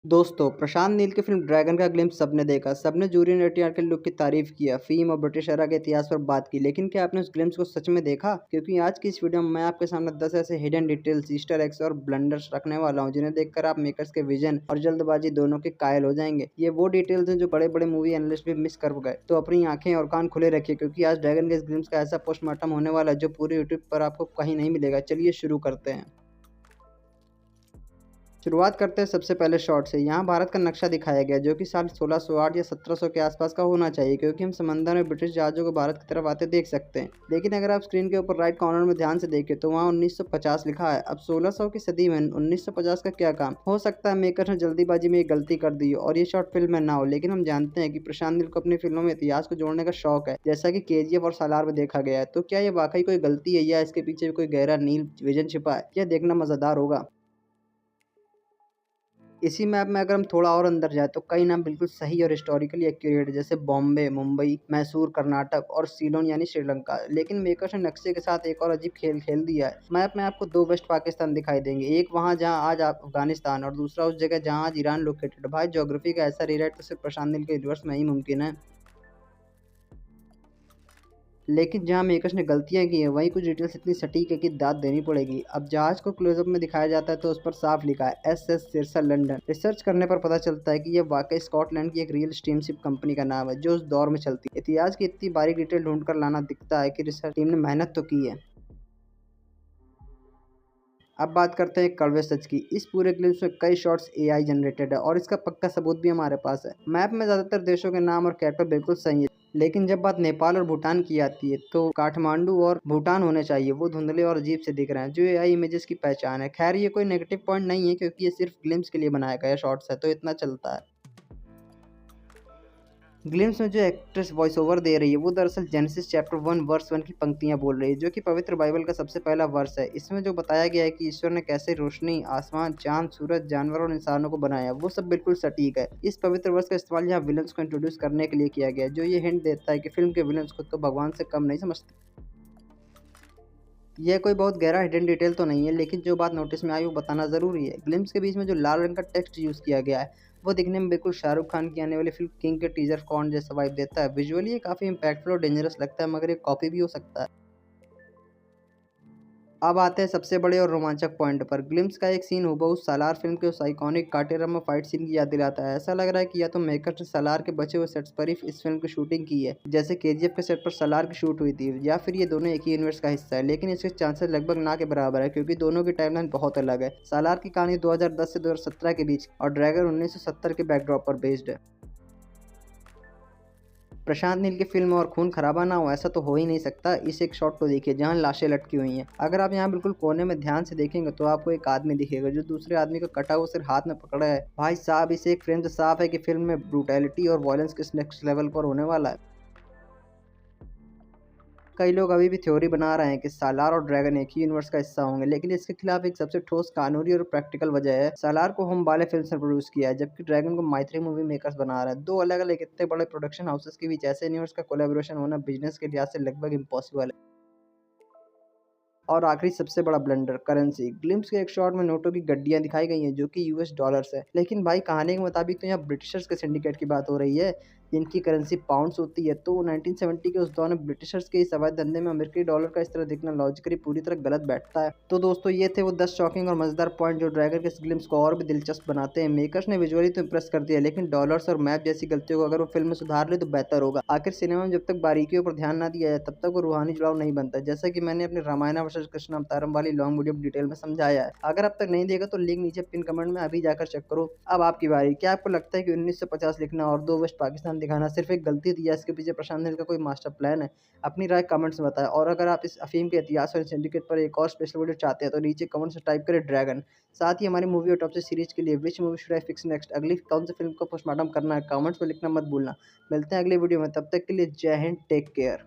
दोस्तों, प्रशांत नील की film dragon का ग्लिम्प्स सबने देखा। सबने जूलियन एनटीआर के लुक की तारीफ किया, फेम और ब्रिटिश एरा के इतिहास पर बात की। लेकिन क्या आपने उस ग्लिम्प्स को सच में देखा? क्योंकि आज की इस वीडियो में मैं आपके सामने 10 ऐसे हिडन डिटेल्स, ईस्टर एग्स और ब्लंडर्स रखने वाला हूं, जिन्हें देखकर आप मेकर्स के विजन और जल्दबाजी दोनों के कायल हो जाएंगे। ये वो डिटेल्स हैं जो बड़े बड़े मूवी एनालिस्ट भी मिस कर गए। तो अपनी आंखें और कान खुले रखिए, क्योंकि आज ड्रैगन के इस ग्लिम्प्स का ऐसा पोस्टमार्टम होने वाला है जो पूरे यूट्यूब पर आपको कहीं नहीं मिलेगा। चलिए शुरू करते हैं। शुरुआत करते हैं सबसे पहले शॉट से। यहाँ भारत का नक्शा दिखाया गया, जो कि साल 1608 या 1700 के आसपास का होना चाहिए, क्योंकि हम समंदर में ब्रिटिश जहाज़ों को भारत की तरफ आते देख सकते हैं। लेकिन अगर आप स्क्रीन के ऊपर राइट कॉर्नर में ध्यान से देखें तो वहाँ 1950 लिखा है। अब 1600 की सदी में 1950 का क्या काम? हो सकता है मेकर्स ने जल्दीबाजी में एक गलती कर दी हो और ये शॉट फिल्म में ना हो। लेकिन हम जानते हैं कि प्रशांत नील को अपनी फिल्मों में इतिहास को जोड़ने का शौक है, जैसा कि केजीएफ और सालार में देखा गया है। तो क्या ये वाकई कोई गलती है या इसके पीछे भी कोई गहरा नील विजन छिपा है? यह देखना मजेदार होगा। इसी मैप में अगर हम थोड़ा और अंदर जाए तो कई नाम बिल्कुल सही और हिस्टोरिकली एक्यूरेट है, जैसे बॉम्बे, मुंबई, मैसूर कर्नाटक और सीलोन यानी श्रीलंका। लेकिन मेकर्स ने नक्शे के साथ एक और अजीब खेल खेल दिया है। मैप में आपको दो वेस्ट पाकिस्तान दिखाई देंगे, एक वहाँ जहाँ आज अफगानिस्तान और दूसरा उस जगह जहाँ आज ईरान लोकेटेड। भाई, ज्योग्राफी का ऐसा रीराइट तो सिर्फ प्रशांत नील के यूनिवर्स में ही मुमकिन है। लेकिन जहाँ मेकर्स ने गलतियाँ की हैं, वहीं कुछ डिटेल्स इतनी सटीक है कि दाद देनी पड़ेगी। अब जहाज़ को क्लोजअप में दिखाया जाता है तो उस पर साफ लिखा है SS सिरसा लंदन। रिसर्च करने पर पता चलता है कि यह वाकई स्कॉटलैंड की एक रियल स्टीमशिप कंपनी का नाम है, जो उस दौर में चलती है। इतिहास की इतनी बारीक डिटेल ढूंढ कर लाना दिखता है कि रिसर्च टीम ने मेहनत तो की है। अब बात करते हैं कड़वे सच की। इस पूरे ग्लिम्स में कई शॉट्स एआई जनरेटेड है और इसका पक्का सबूत भी हमारे पास है। मैप में ज़्यादातर देशों के नाम और कैरेक्टर बिल्कुल सही है, लेकिन जब बात नेपाल और भूटान की आती है तो काठमांडू और भूटान होने चाहिए, वो धुंधले और अजीब से दिख रहे हैं, जो एआई इमेजेस की पहचान है। खैर, ये कोई नेगेटिव पॉइंट नहीं है, क्योंकि ये सिर्फ ग्लिम्स के लिए बनाया गया शॉट्स है, तो इतना चलता है। ग्लिम्स में जो एक्ट्रेस वॉइस ओवर दे रही है वो दरअसल जेनेसिस चैप्टर 1 वर्स 1 की पंक्तियां बोल रही है, जो कि पवित्र बाइबल का सबसे पहला वर्स है। इसमें जो बताया गया है कि ईश्वर ने कैसे रोशनी, आसमान, चांद, सूरज, जानवर और इंसानों को बनाया, वो सब बिल्कुल सटीक है। इस पवित्र वर्स का इस्तेमाल यहाँ विलन्स को इंट्रोड्यूस करने के लिए किया गया है, जो ये हिंट देता है कि फिल्म के विलन्स खुद को भगवान से कम नहीं समझते। यह कोई बहुत गहरा हिडन डिटेल तो नहीं है, लेकिन जो बात नोटिस में आई वो बताना ज़रूरी है। ग्लिम्स के बीच में जो लाल रंग का टेक्स्ट यूज़ किया गया है, वो दिखने में बिल्कुल शाहरुख खान की आने वाली फिल्म किंग के टीजर फॉन्ट जैसा वाइब देता है। विजुअली ये काफ़ी इम्पैक्टफुल और डेंजरस लगता है, मगर ये कॉपी भी हो सकता है। अब आते हैं सबसे बड़े और रोमांचक पॉइंट पर। ग्लिम्स का एक सीन हूबहू सालार फिल्म के उस आइकॉनिक काटेरम फाइट सीन की याद दिलाता है। ऐसा लग रहा है कि या तो मेकर्स ने सालार के बचे हुए सेट्स पर ही इस फिल्म की शूटिंग की है, जैसे केजीएफ के सेट पर सालार की शूट हुई थी, या फिर ये दोनों एक ही यूनिवर्स का हिस्सा है। लेकिन इसके चांसेस लगभग ना के बराबर है, क्योंकि दोनों की टाइमलाइन बहुत अलग है। सालार की कहानी 2010 से 2017 के बीच और ड्रैगन 1970 के बैकड्रॉप पर बेस्ड है। प्रशांत नील की फिल्म और खून खराबा ना हो, ऐसा तो हो ही नहीं सकता। इस एक शॉट को देखिए जहां लाशें लटकी हुई हैं। अगर आप यहां बिल्कुल कोने में ध्यान से देखेंगे तो आपको एक आदमी दिखेगा, जो दूसरे आदमी को कटा हुआ सिर हाथ में पकड़ा है। भाई साहब, इस एक फ्रेम से साफ है कि फिल्म में ब्रूटैलिटी और वायलेंस किस नेक्स्ट लेवल पर होने वाला है। कई लोग अभी भी थ्योरी बना रहे हैं कि सालार और ड्रैगन एक ही यूनिवर्स का हिस्सा होंगे, लेकिन इसके खिलाफ एक सबसे ठोस कानूनी और प्रैक्टिकल वजह है। सालार को हम बाले फिल्म से प्रोड्यूस किया है, जबकि ड्रैगन को माइथ्री मूवी मेकर्स बना रहा है। दो अलग अलग इतने बड़े प्रोडक्शन हाउसेस के बीच ऐसे यूनिवर्स का कोलैबोरेशन होना बिजनेस के लिहाज से लगभग इम्पॉसिबल है। और आखिरी सबसे बड़ा ब्लंडर, करेंसी। ग्लिम्स के एक शॉट में नोटों की गड्डियां दिखाई गई हैं, जो कि यूएस डॉलर्स है। लेकिन भाई, कहानी के मुताबिक तो यहाँ ब्रिटिशर्स के सिंडिकेट की बात हो रही है, जिनकी करेंसी पाउंड्स होती है। तो 1970 के उस दौर में ब्रिटिशर्स के इस अवैध धंधे में अमेरिकी डॉलर का इस तरह दिखना लॉजिकली पूरी तरह गलत बैठता है। तो दोस्तों, ये थे वो 10 शॉकिंग और मजेदार पॉइंट जो ड्रैगन के इस ग्लिम्स को और भी दिलचस्प बनाते हैं। मेकर्स ने विजुअली तो इम्प्रेस कर दिया, लेकिन डॉलर्स और मैप जैसी गलतियों को अगर वो फिल्म में सुधार ले तो बेहतर होगा। आखिर सिनेमा में जब तक बारीकियों पर ध्यान ना दिया जाए तब तक वो रूहानी जुड़ाव नहीं बनता, जैसा कि मैंने अपने रामायण वर्सेस कृष्ण अवतारम वाली लॉन्ग वीडियो में डिटेल में समझाया है। अगर अब तक नहीं देखा तो लिंक नीचे पिन कमेंट में अभी जाकर चेक करो। अब आपकी बारी। क्या आपको लगता है कि 1950 लिखना और दो वेस्ट पाकिस्तान दिखाना सिर्फ एक गलती थी, या इसके पीछे प्रशांत नील का कोई मास्टर प्लान है? अपनी राय कमेंट्स में बताएं। और अगर आप इस अफीम के इतिहास और सिंडिकेट पर एक और स्पेशल वीडियो चाहते हैं तो नीचे कमेंट्स में टाइप करें ड्रैगन। साथ ही हमारी मूवी और टॉप से सीरीज के लिए which movie should I fix next, अगली कौन सी फिल्म को पोस्टमार्टम करना है, कमेंट्स में लिखना मत भूलना। मिलते हैं अगली वीडियो में, तब तक के लिए जय हिंद, टेक केयर।